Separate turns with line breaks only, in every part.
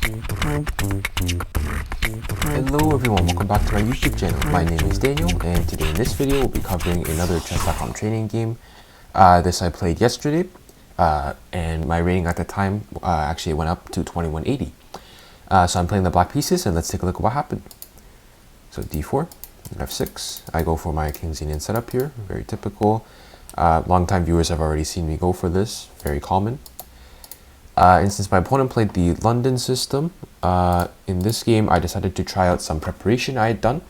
Hello everyone, welcome back to my YouTube channel. My name is Daniel, and today in this video we'll be covering another Chess.com training game. This I played yesterday, and my rating at the time actually went up to 2180. So I'm playing the black pieces, and let's take a look at what happened. So d4, f6, I go for my King's Indian setup here, very typical. Long-time viewers have already seen me go for this, very common. And since my opponent played the London system, in this game I decided to try out some preparation I had done,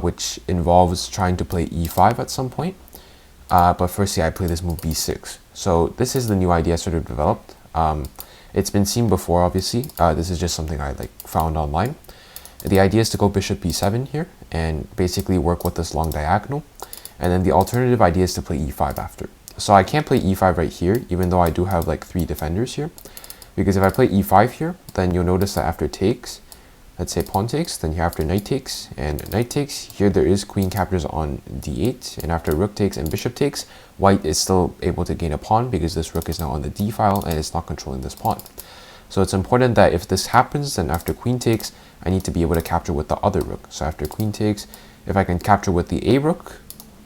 which involves trying to play e5 at some point. But firstly I play this move b6. So this is the new idea I sort of developed. It's been seen before, obviously. This is just something I found online. The idea is to go bishop b7 here and basically work with this long diagonal. And then the alternative idea is to play e5 after. So I can't play e5 right here, even though I do have like 3 defenders here. Because if I play e5 here, then you'll notice that after takes, let's say pawn takes, then here after knight takes and knight takes, here there is queen captures on d8, and after rook takes and bishop takes, white is still able to gain a pawn because this rook is now on the d file and it's not controlling this pawn. So it's important that if this happens, then after queen takes, I need to be able to capture with the other rook. So after queen takes, if I can capture with the a rook,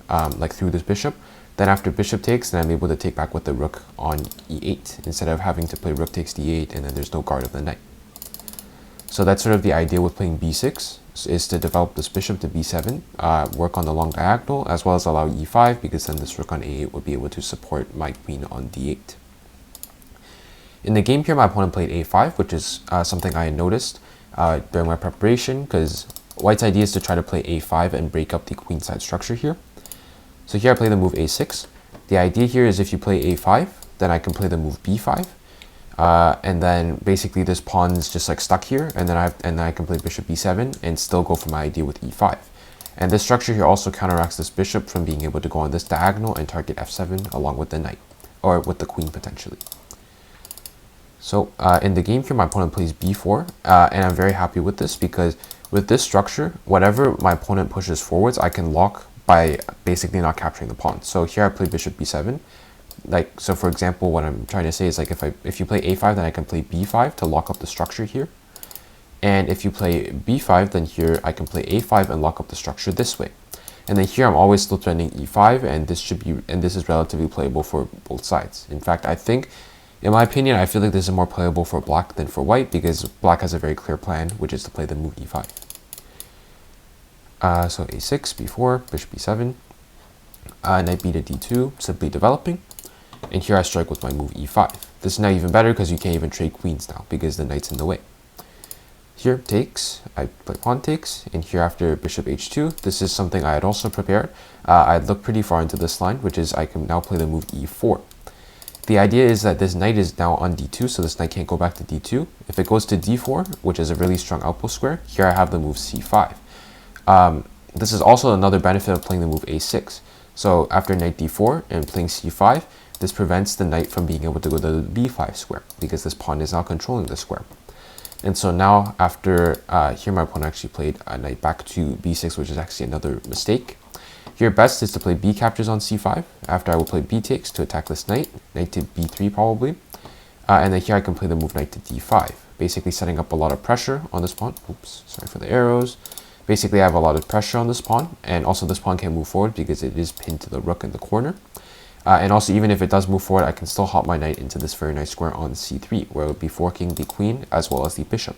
like through this bishop, then after bishop takes, then I'm able to take back with the rook on e8 instead of having to play rook takes d8 and then there's no guard of the knight. So that's sort of the idea with playing b6, is to develop this bishop to b7, work on the long diagonal, as well as allow e5 because then this rook on a8 would be able to support my queen on d8. In the game here, my opponent played a5, which is something I had noticed during my preparation, because white's idea is to try to play a5 and break up the queenside structure here. So here I play the move a6. The idea here is if you play a5, then I can play the move b5. And then basically this pawn is just stuck here, and then I can play bishop b7 and still go for my idea with e5. And this structure here also counteracts this bishop from being able to go on this diagonal and target f7 along with the knight, or with the queen potentially. So in the game here, my opponent plays b4, and I'm very happy with this because with this structure, whatever my opponent pushes forwards, I can lock by basically not capturing the pawn. So here I play bishop b7. So for example, what I'm trying to say is if you play a5, then I can play b5 to lock up the structure here. And if you play b5, then here I can play a5 and lock up the structure this way. And then here I'm always still threatening e5, and this is relatively playable for both sides. In fact, I think, in my opinion, I feel like this is more playable for black than for white because black has a very clear plan, which is to play the move e5. So a6, b4, bishop b7, knight b to d2, simply developing. And here I strike with my move e5. This is now even better because you can't even trade queens now because the knight's in the way. Here takes, I play pawn takes, and here after bishop h2, this is something I had also prepared. I'd looked pretty far into this line, which is I can now play the move e4. The idea is that this knight is now on d2, so this knight can't go back to d2. If it goes to d4, which is a really strong outpost square, here I have the move c5. This is also another benefit of playing the move a6. So after knight d4 and playing c5, this prevents the knight from being able to go to the b5 square because this pawn is now controlling the square. And so now after, here my opponent actually played a knight back to b6, which is actually another mistake. Here best is to play b captures on c5. After I will play b takes to attack this knight to b3 probably. And then here I can play the move knight to d5, basically setting up a lot of pressure on this pawn. Oops, sorry for the arrows. Basically I have a lot of pressure on this pawn, and also this pawn can't move forward because it is pinned to the rook in the corner. And also even if it does move forward, I can still hop my knight into this very nice square on c3, where it would be forking the queen as well as the bishop.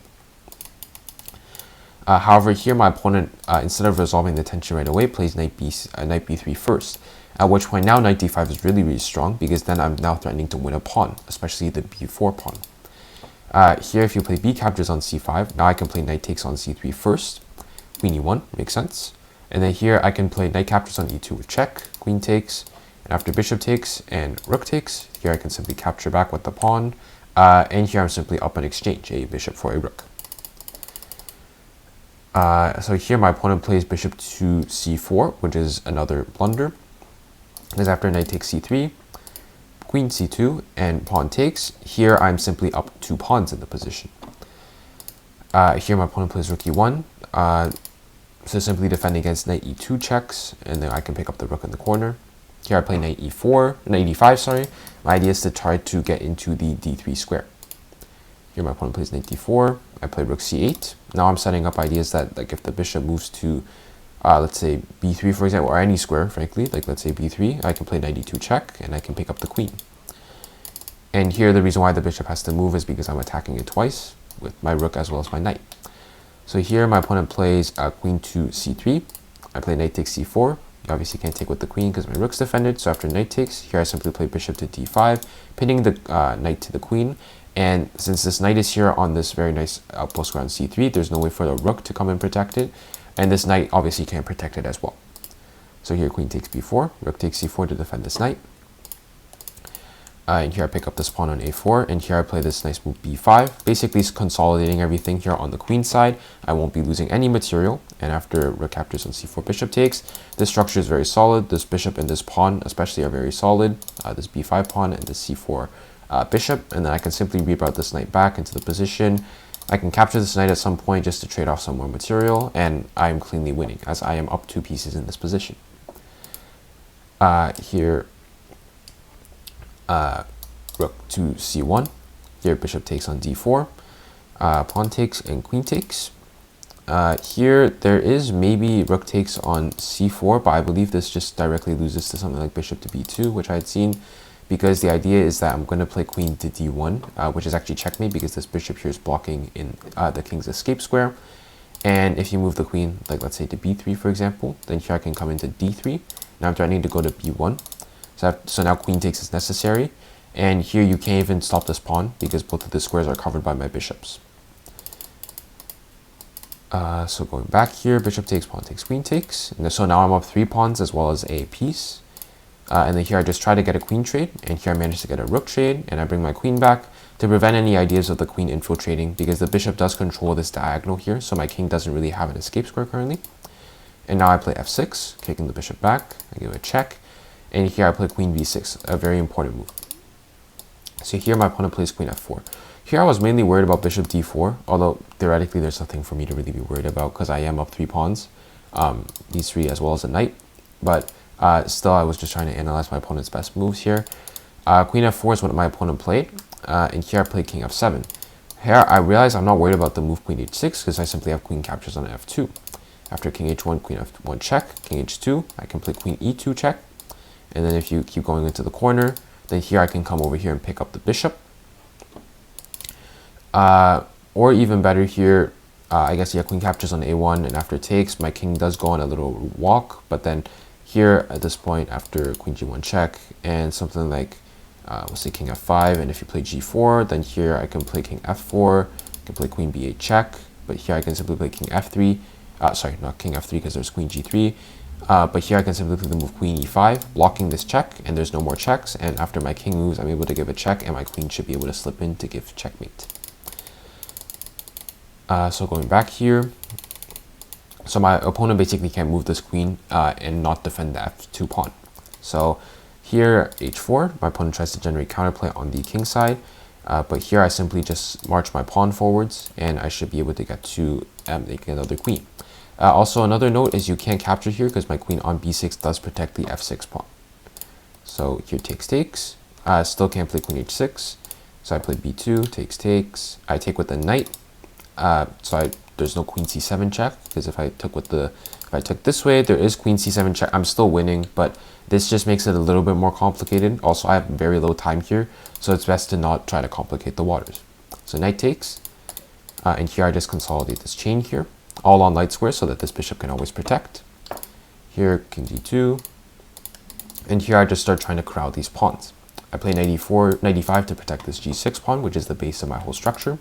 However, here my opponent, instead of resolving the tension right away, plays knight b3 first. At which point now knight d5 is really strong because then I'm now threatening to win a pawn, especially the b4 pawn. Here if you play b captures on c5, now I can play knight takes on c3 first. Queen e1, makes sense. And then here I can play knight captures on e2 with check, queen takes, and after bishop takes and rook takes, here I can simply capture back with the pawn, and here I'm simply up an exchange, a bishop for a rook. So here my opponent plays bishop to c4, which is another blunder, because after knight takes c3, queen c2, and pawn takes, here I'm simply up 2 pawns in the position. Here my opponent plays rook e1, so simply defend against knight e2 checks, and then I can pick up the rook in the corner. Here I play knight e5, sorry. My idea is to try to get into the d3 square. Here my opponent plays knight d4. I play rook c8. Now I'm setting up ideas that, like, if the bishop moves to, let's say b3, for example, or any square, frankly, like let's say b3, I can play knight d2 check, and I can pick up the queen. And here the reason why the bishop has to move is because I'm attacking it twice with my rook as well as my knight. So here my opponent plays queen to c3. I play knight takes c4. You obviously can't take with the queen because my rook's defended. So after knight takes, here I simply play bishop to d5, pinning the knight to the queen. And since this knight is here on this very nice outpost around c3, there's no way for the rook to come and protect it. And this knight obviously can't protect it as well. So here queen takes b4, rook takes c4 to defend this knight. And here I pick up this pawn on a4, and here I play this nice move b5, basically consolidating everything here on the queen side. I won't be losing any material, and after rook captures on c4, bishop takes, this structure is very solid. This bishop and this pawn especially are very solid, this b5 pawn and this c4 bishop, and then I can simply reroute this knight back into the position. I can capture this knight at some point just to trade off some more material, and I am cleanly winning, as I am up 2 pieces in this position. Here, rook to c1. Here bishop takes on d4. Pawn takes and queen takes. Here there is maybe rook takes on c4, but I believe this just directly loses to something like bishop to b2, which I had seen, because the idea is that I'm going to play queen to d1, which is actually checkmate because this bishop here is blocking in the king's escape square. And if you move the queen, like let's say to b3 for example, then here I can come into d3. Now I'm threatening to go to b1. So now queen takes is necessary. And here you can't even stop this pawn because both of the squares are covered by my bishops. So going back here, bishop takes, pawn takes, queen takes. And so now I'm up 3 pawns as well as a piece. And then here I just try to get a queen trade, and here I managed to get a rook trade, and I bring my queen back to prevent any ideas of the queen infiltrating, because the bishop does control this diagonal here, so my king doesn't really have an escape square currently. And now I play f6, kicking the bishop back. I give it a check, and here I play queen b6, a very important move. So here my opponent plays queen f4. Here I was mainly worried about bishop d4, although theoretically there's nothing for me to really be worried about because I am up 3 pawns, these 3 as well as a knight. But still, I was just trying to analyze my opponent's best moves here. Queen f4 is what my opponent played, and here I played king f7. Here I realize I'm not worried about the move queen h6 because I simply have queen captures on f2. After king h1, queen f1 check, king h2, I can play queen e2 check. And then if you keep going into the corner, then here I can come over here and pick up the bishop. Or even better here, I guess, yeah, queen captures on a1, and after takes, my king does go on a little walk, but then here at this point, after queen g1 check, and something like, we'll say king f5, and if you play g4, then here I can play king f4, I can play queen b8 check, but here I can simply play king f3, sorry, not king f3 because there's queen g3, but here I can simply play the move queen e5, blocking this check, and there's no more checks, and after my king moves, I'm able to give a check, and my queen should be able to slip in to give checkmate. So going back here, so my opponent basically can't move this queen and not defend the f2 pawn. So here, h4, my opponent tries to generate counterplay on the king side, but here I simply just march my pawn forwards, and I should be able to get to make another queen. Also, another note is you can't capture here because my queen on b6 does protect the f6 pawn. So here takes, still can't play queen h6, so I play b2, takes, I take with the knight. There's no queen c7 check because if I took this way, there is queen c7 check. I'm still winning, but this just makes it a little bit more complicated. Also, I have very low time here, so it's best to not try to complicate the waters. So knight takes, and here I just consolidate this chain here, all on light squares so that this bishop can always protect. Here, king d2, and here I just start trying to crowd these pawns. I play knight e4, knight e5 to protect this g6 pawn, which is the base of my whole structure.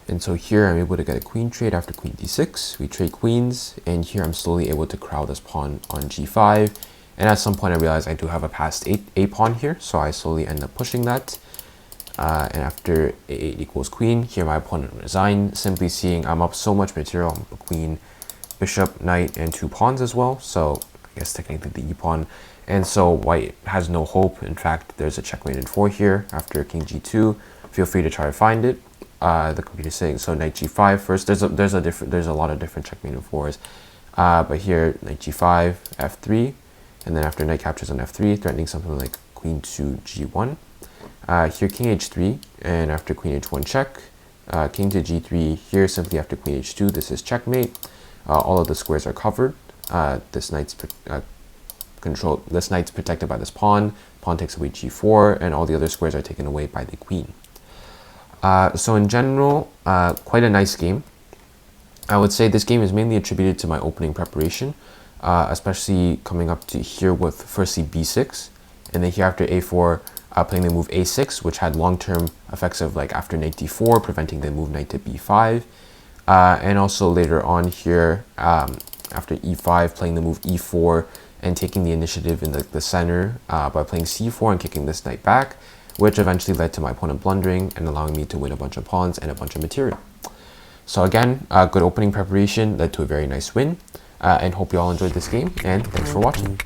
And so here I'm able to get a queen trade after queen d6. We trade queens, and here I'm slowly able to crowd this pawn on g5. And at some point I realize I do have a passed a pawn here, so I slowly end up pushing that. And after a8 equals queen, here my opponent resigned, simply seeing I'm up so much material. I'm up queen, bishop, knight, and 2 pawns as well. So I guess technically the e pawn. And so white has no hope. In fact, there's a checkmate in 4 here. After king g2, feel free to try to find it. The computer is saying so knight g5 first. There's a lot of different checkmate in 4s, but here knight g5, f3, and then after knight captures on f3, threatening something like queen to g1. Here king h3, and after queen h1 check, king to g3 here simply after queen h2. This is checkmate. All of the squares are covered. This knight's protected by this pawn. Pawn takes away g4, and all the other squares are taken away by the queen. So in general, quite a nice game. I would say this game is mainly attributed to my opening preparation, especially coming up to here with firstly b6, and then here after a4, playing the move a6, which had long-term effects of like after knight d4, preventing the move knight to b5, and also later on here, after e5, playing the move e4, and taking the initiative in the center by playing c4 and kicking this knight back, which eventually led to my opponent blundering and allowing me to win a bunch of pawns and a bunch of material. So again, good opening preparation led to a very nice win, and hope you all enjoyed this game, and thanks for watching.